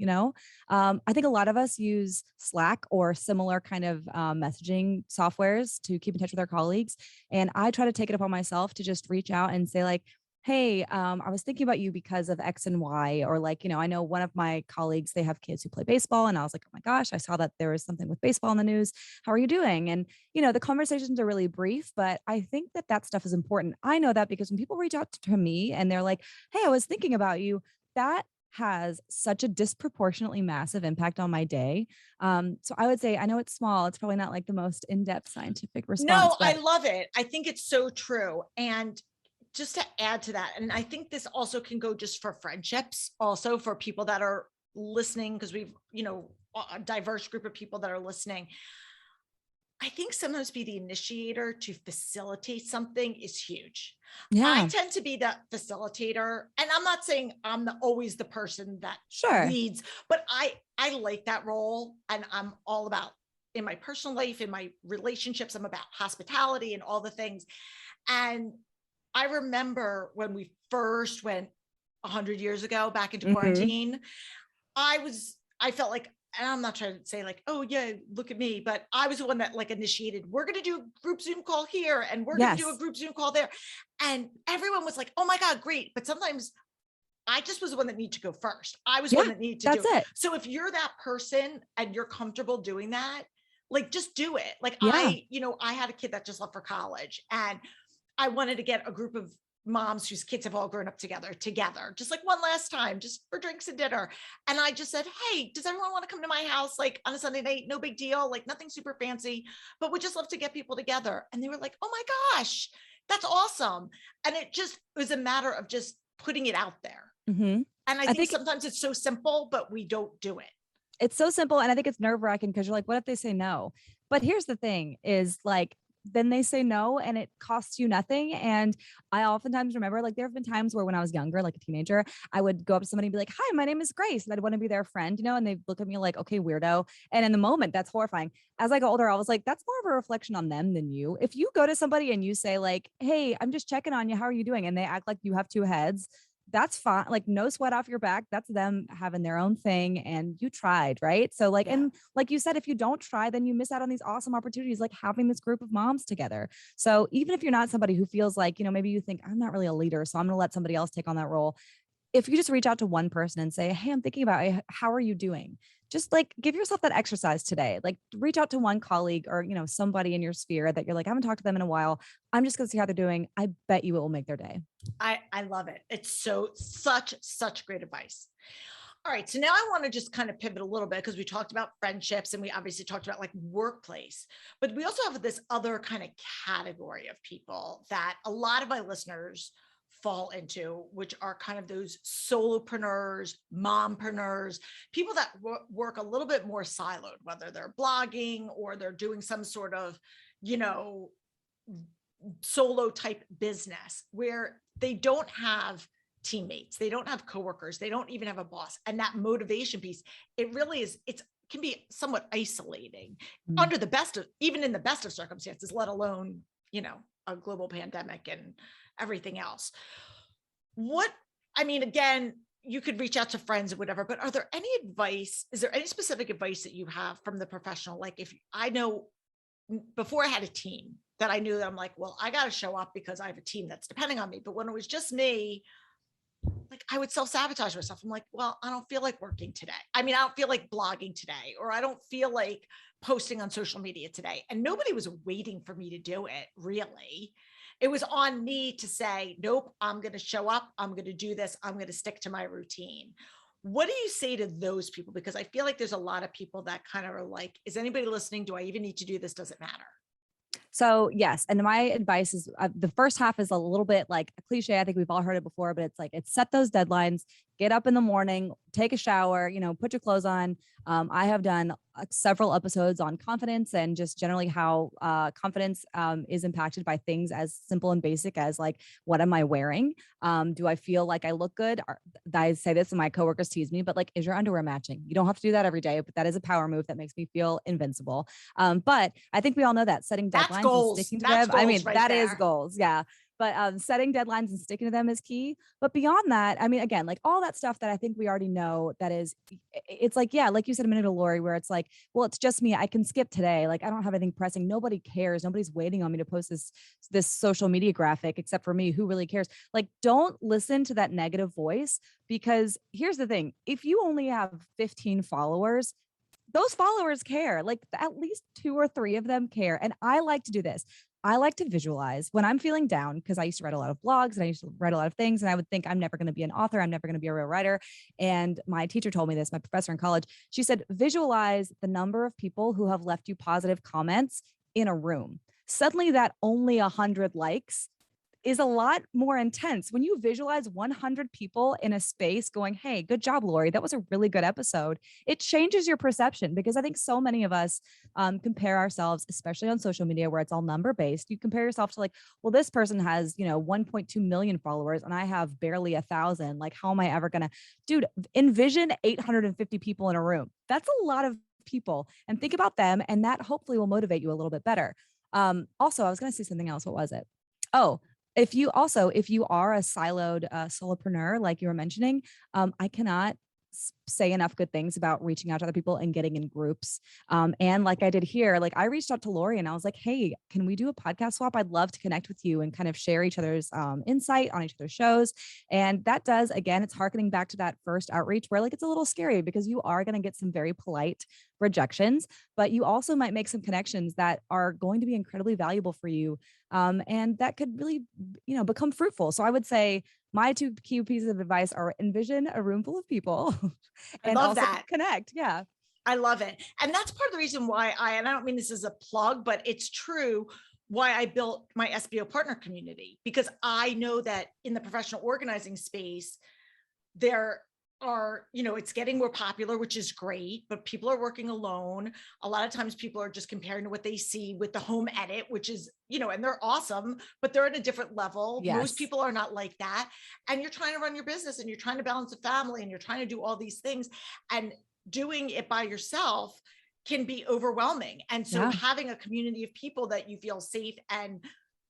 I think a lot of us use Slack or similar kind of messaging softwares to keep in touch with our colleagues. And I try to take it upon myself to just reach out and say like, hey, I was thinking about you because of X and Y, or like, I know one of my colleagues, they have kids who play baseball. And I was like, oh my gosh, I saw that there was something with baseball in the news. How are you doing? And, the conversations are really brief, but I think that stuff is important. I know that because when people reach out to me and they're like, hey, I was thinking about you, that has such a disproportionately massive impact on my day. So I would say, I know it's small. It's probably not like the most in-depth scientific response. No, I love it. I think it's so true. And just to add to that, and I think this also can go just for friendships, also for people that are listening, because we've, a diverse group of people that are listening. I think sometimes be the initiator to facilitate something is huge. I Yeah, tend to be the facilitator, and I'm not saying I'm always the person that sure. leads, but I like that role, and I'm all about in my personal life, in my relationships, I'm about hospitality and all the things. And I remember when we first went 100 years ago back into Hmm. quarantine, I felt like, and I'm not trying to say like, oh yeah, look at me, but I was the one that like initiated, we're going to do a group Zoom call here and we're going to do a Yes. group Zoom call there. And everyone was like, oh my God, great. But sometimes I just was the one that needed to go first. I was one Yeah, that needed to do that's it. it. So if you're that person and you're comfortable doing that, like just do it. Like Yeah. I had a kid that just left for college, and I wanted to get a group of moms whose kids have all grown up together, just like one last time, just for drinks and dinner. And I just said, hey, does everyone want to come to my house like on a Sunday night? No big deal, like nothing super fancy, but we just love to get people together. And they were like, oh my gosh, that's awesome. And it just was a matter of just putting it out there. Hmm. And I I think think sometimes it's so simple, but we don't do it. it's so simple. And I think it's nerve wracking because you're like, what if they say no? But here's the thing is like, then they say no and it costs you nothing. And I oftentimes remember like there have been times where when I was younger, like a teenager, I would go up to somebody and be like, hi, my name is Grace. And I'd want to be their friend, and they look at me like, okay, weirdo. And in the moment, that's horrifying. As I got older, I was like, that's more of a reflection on them than you. If you go to somebody and you say like, hey, I'm just checking on you, how are you doing? And they act like you have two heads, that's fine. Like no sweat off your back. That's them having their own thing and you tried, right? So like, Yeah. and like you said, if you don't try, then you miss out on these awesome opportunities, like having this group of moms together. So even if you're not somebody who feels like, maybe you think I'm not really a leader, so I'm going to let somebody else take on that role. If you just reach out to one person and say, hey, I'm thinking about it, how are you doing? Just like give yourself that exercise today. Like reach out to one colleague or, somebody in your sphere that you're like, I haven't talked to them in a while. I'm just going to see how they're doing. I bet you it will make their day. I love it. It's such great advice. All right. So now I want to just kind of pivot a little bit because we talked about friendships and we obviously talked about like workplace, but we also have this other kind of category of people that a lot of my listeners fall into, which are kind of those solopreneurs, mompreneurs, people that work a little bit more siloed, whether they're blogging or they're doing some sort of, you know, solo type business where they don't have teammates, they don't have coworkers, they don't even have a boss. And that motivation piece, it really is, it can be somewhat isolating Mm. under the best of, even in the best of circumstances, let alone, a global pandemic and everything else. What, I mean, again, you could reach out to friends or whatever, but are there any advice? Is there any specific advice that you have from the professional? Like if I know before I had a team that I knew that I'm like, well, I got to show up because I have a team that's depending on me. But when it was just me, like I would self-sabotage myself. I'm like, well, I don't feel like working today. I mean, I don't feel like blogging today, or I don't feel like posting on social media today. And nobody was waiting for me to do it, really. It was on me to say, nope, I'm going to show up. I'm going to do this. I'm going to stick to my routine. What do you say to those people? Because I feel like there's a lot of people that kind of are like, is anybody listening? Do I even need to do this? Does it matter? So yes, and my advice is the first half is a little bit like a cliche. I think we've all heard it before, but it's like it's set those deadlines. Get up in the morning, take a shower, put your clothes on. I have done several episodes on confidence and just generally how confidence is impacted by things as simple and basic as like, what am I wearing? Do I feel like I look good? I say this and my coworkers tease me, but like, is your underwear matching? You don't have to do that every day, but that is a power move that makes me feel invincible. But I think we all know that setting That's deadlines and goals. sticking to That's them. I goals mean, right that is there. goals. Yeah. But setting deadlines and sticking to them is key. But beyond that, I mean, again, like all that stuff that I think we already know that is, it's like, yeah, like you said a minute ago, Lori, where it's like, well, it's just me. I can skip today. Like, I don't have anything pressing. Nobody cares. Nobody's waiting on me to post this social media graphic except for me. Who really cares? Like, don't listen to that negative voice, because here's the thing. If you only have 15 followers, those followers care. Like at least 2 or 3 of them care. And I like to do this. I like to visualize when I'm feeling down, because I used to write a lot of blogs and I used to write a lot of things. And I would think I'm never going to be an author. I'm never going to be a real writer. And my teacher told me this, my professor in college, she said, visualize the number of people who have left you positive comments in a room. Suddenly that only 100 likes is a lot more intense. When you visualize 100 people in a space going, hey, good job, Lori, that was a really good episode. It changes your perception, because I think so many of us compare ourselves, especially on social media where it's all number based. You compare yourself to like, well, this person has, 1.2 million followers and I have barely 1,000. Like, how am I ever going to, dude, envision 850 people in a room. That's a lot of people, and think about them. And that hopefully will motivate you a little bit better. Also, I was going to say something else. What was it? Oh, if you are a siloed solopreneur, like you were mentioning, I cannot say enough good things about reaching out to other people and getting in groups. And like I did here, like I reached out to Lori and I was like, hey, can we do a podcast swap? I'd love to connect with you and kind of share each other's insight on each other's shows. And that does, again, it's harkening back to that first outreach where like it's a little scary because you are going to get some very polite rejections, but you also might make some connections that are going to be incredibly valuable for you. And that could really, become fruitful. So I would say my two key pieces of advice are envision a room full of people and love also that. connect. Yeah. I love it. And that's part of the reason why and I don't mean this as a plug, but it's true, why I built my SBO partner community, because I know that in the professional organizing space, there are, it's getting more popular, which is great, but people are working alone. A lot of times people are just comparing to what they see with the home edit, which is, and they're awesome, but they're at a different level. Yes. Most people are not like that. And you're trying to run your business and you're trying to balance a family and you're trying to do all these things, and doing it by yourself can be overwhelming. And so having a community of people that you feel safe and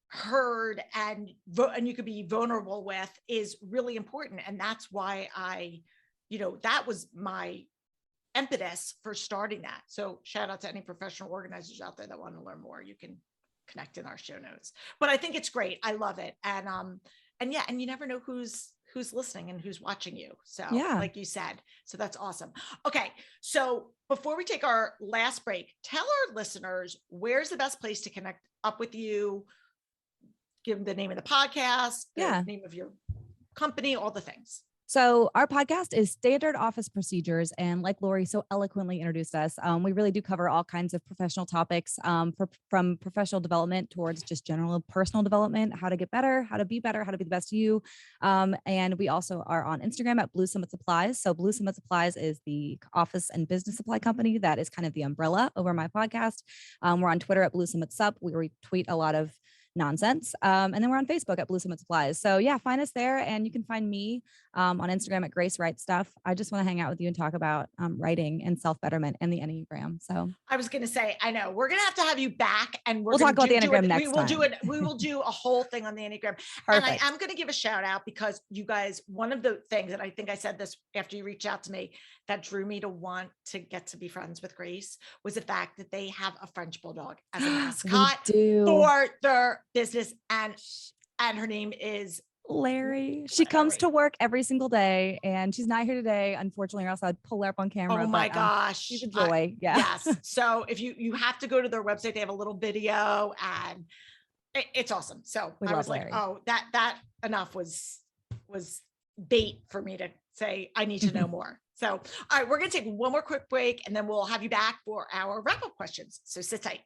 heard and you could be vulnerable with is really important. And that's why that was my impetus for starting that. So shout out to any professional organizers out there that want to learn more. You can connect in our show notes. But I think it's great. I love it. And you never know who's listening and who's watching you. So like you said, so that's awesome. Okay. So before we take our last break, tell our listeners, where's the best place to connect up with you? Give them the name of the podcast, the name of your company, all the things. So our podcast is Standard Office Procedures. And like Lori so eloquently introduced us, we really do cover all kinds of professional topics, from professional development towards just general personal development, how to get better, how to be better, how to be the best you. And we also are on Instagram at Blue Summit Supplies. So Blue Summit Supplies is the office and business supply company that is kind of the umbrella over my podcast. We're on Twitter at Blue Summit Sup. We retweet a lot of nonsense. And then we're on Facebook at Blue Summit Supplies. So find us there, and you can find me on Instagram at Grace Write Stuff. I just want to hang out with you and talk about writing and self-betterment and the Enneagram. So I was going to say, I know we're going to have you back, and we'll talk about the Enneagram next time. We will do a whole thing on the Enneagram. Perfect. And I am going to give a shout out, because you guys, one of the things that I think I said this after you reached out to me that drew me to want to get to be friends with Grace was the fact that they have a French bulldog as a mascot for their business, and her name is Larry. She comes to work every single day, and she's not here today, unfortunately, or else I'd pull her up on camera. Oh my gosh. She's a joy. Yes. So if you have to go to their website, they have a little video, and it's awesome. So I was like, oh, that enough was bait for me to say, I need to know more. So, all right, we're going to take one more quick break, and then we'll have you back for our wrap-up questions. So sit tight.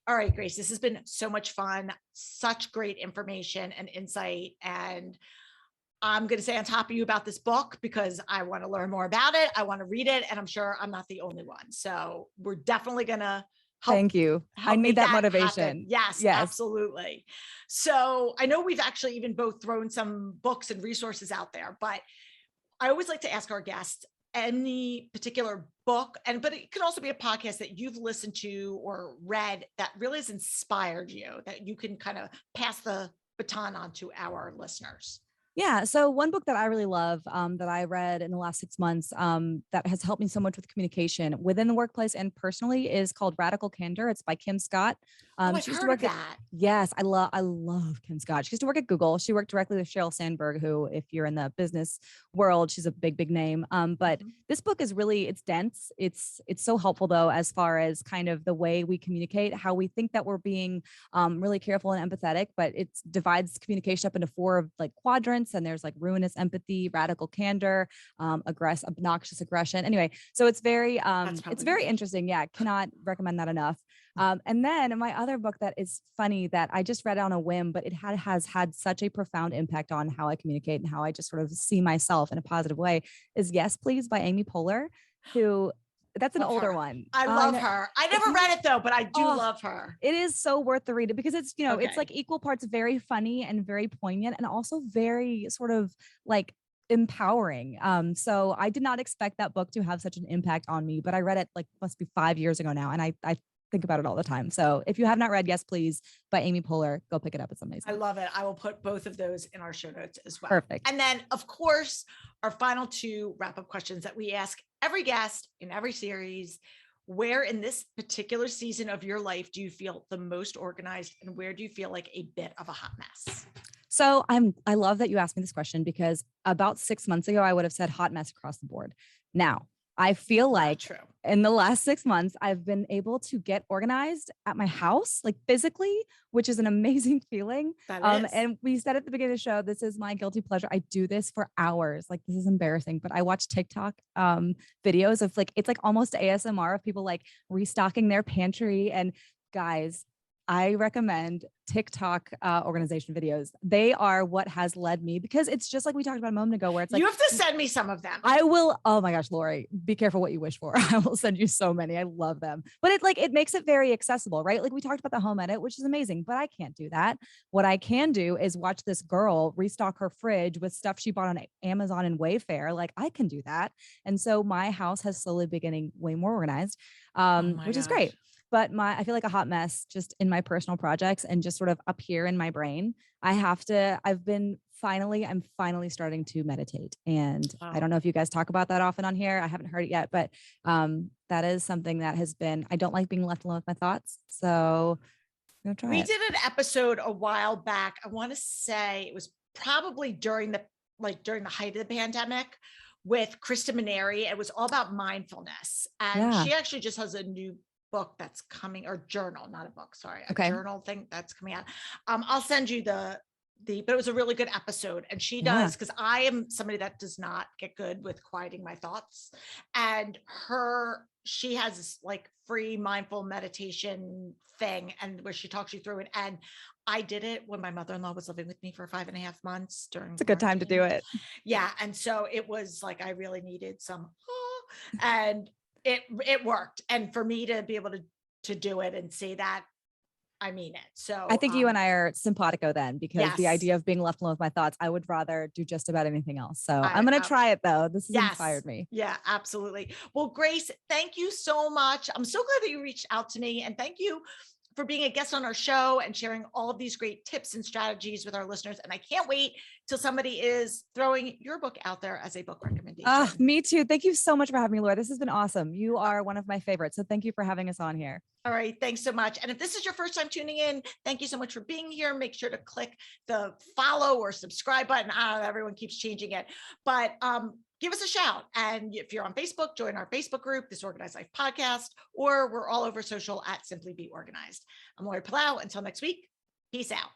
All right, Grace, this has been so much fun, such great information and insight. And I'm going to stay on top of you about this book because I want to learn more about it. I want to read it, and I'm sure I'm not the only one. So we're definitely going to help. Thank you. I need that motivation. Yes, absolutely. So I know we've actually even both thrown some books and resources out there, but I always like to ask our guests any particular book, but it could also be a podcast that you've listened to or read that really has inspired you, that you can kind of pass the baton on to our listeners. Yeah. So one book that I really love, that I read in the last 6 months, that has helped me so much with communication within the workplace and personally, is called Radical Candor. It's by Kim Scott. I've heard of that. Yes, I love Kim Scott. She used to work at Google. She worked directly with Sheryl Sandberg, who, if you're in the business world, she's a big name. But this book is really, it's dense. It's so helpful though, as far as kind of the way we communicate, how we think that we're being really careful and empathetic, but it divides communication up into 4 like quadrants. And there's like ruinous empathy, radical candor, obnoxious aggression. Anyway, so it's very interesting. Yeah. Cannot recommend that enough. And then my other book that is funny that I just read on a whim, but it has had such a profound impact on how I communicate and how I just sort of see myself in a positive way is Yes, Please by Amy Poehler, who that's an Love older her. one. I love her. I never read it though, but I do love her. It is so worth the read because it's, it's Okay. like equal parts very funny and very poignant and also very sort of like empowering. So I did not expect that book to have such an impact on me, but I read it like must be 5 years ago now. And I think about it all the time. So if you have not read Yes, Please by Amy Poehler, go pick it up. It's amazing. I love it. I will put both of those in our show notes as well. Perfect. And then of course, our final two wrap-up questions that we ask every guest in every series. Where in this particular season of your life do you feel the most organized, and where do you feel like a bit of a hot mess? So I love that you asked me this question because about 6 months ago, I would have said hot mess across the board. Now, I feel like in the last 6 months, I've been able to get organized at my house, like physically, which is an amazing feeling. And we said at the beginning of the show, this is my guilty pleasure. I do this for hours. Like, this is embarrassing, but I watch TikTok videos of like, it's like almost ASMR of people like restocking their pantry. And guys, I recommend TikTok organization videos. They are what has led me, because it's just like we talked about a moment ago, where it's like, you have to send me some of them. I will. Oh my gosh, Lori, be careful what you wish for. I will send you so many. I love them. But it makes it very accessible, right? Like we talked about the home edit, which is amazing, but I can't do that. What I can do is watch this girl restock her fridge with stuff she bought on Amazon and Wayfair. Like I can do that. And so my house has slowly been getting way more organized, which is great. But I feel like a hot mess just in my personal projects and just sort of up here in my brain. I'm finally starting to meditate. And I don't know if you guys talk about that often on here. I haven't heard it yet, but that is something that has been, I don't like being left alone with my thoughts. So I'm gonna try it. We did an episode a while back. I want to say it was probably during the height of the pandemic with Krista Maneri. It was all about mindfulness. And she actually just has a new book that's coming, or journal, not a book, sorry, a journal thing that's coming out. I'll send you but it was a really good episode. And she does, because I am somebody that does not get good with quieting my thoughts. And she has this like free mindful meditation thing, and where she talks you through it. And I did it when my mother-in-law was living with me for 5.5 months during It's a good time to do it. Yeah. And so it was like, I really needed some, and it worked. And for me to be able to do it and say that, I mean it. So I think you and I are simpatico then, because the idea of being left alone with my thoughts, I would rather do just about anything else. So I'm going to try it though. This has inspired me. Yeah, absolutely. Well, Grace, thank you so much. I'm so glad that you reached out to me, and thank you for being a guest on our show and sharing all of these great tips and strategies with our listeners. And I can't wait till somebody is throwing your book out there as a book recommendation. Me too. Thank you so much for having me, Laura. This has been awesome. You are one of my favorites. So thank you for having us on here. All right. Thanks so much. And if this is your first time tuning in, thank you so much for being here. Make sure to click the follow or subscribe button. I don't know, everyone keeps changing it, but give us a shout. And if you're on Facebook, join our Facebook group, This Organized Life Podcast, or we're all over social at Simply Be Organized. I'm Lori Palau. Until next week, peace out.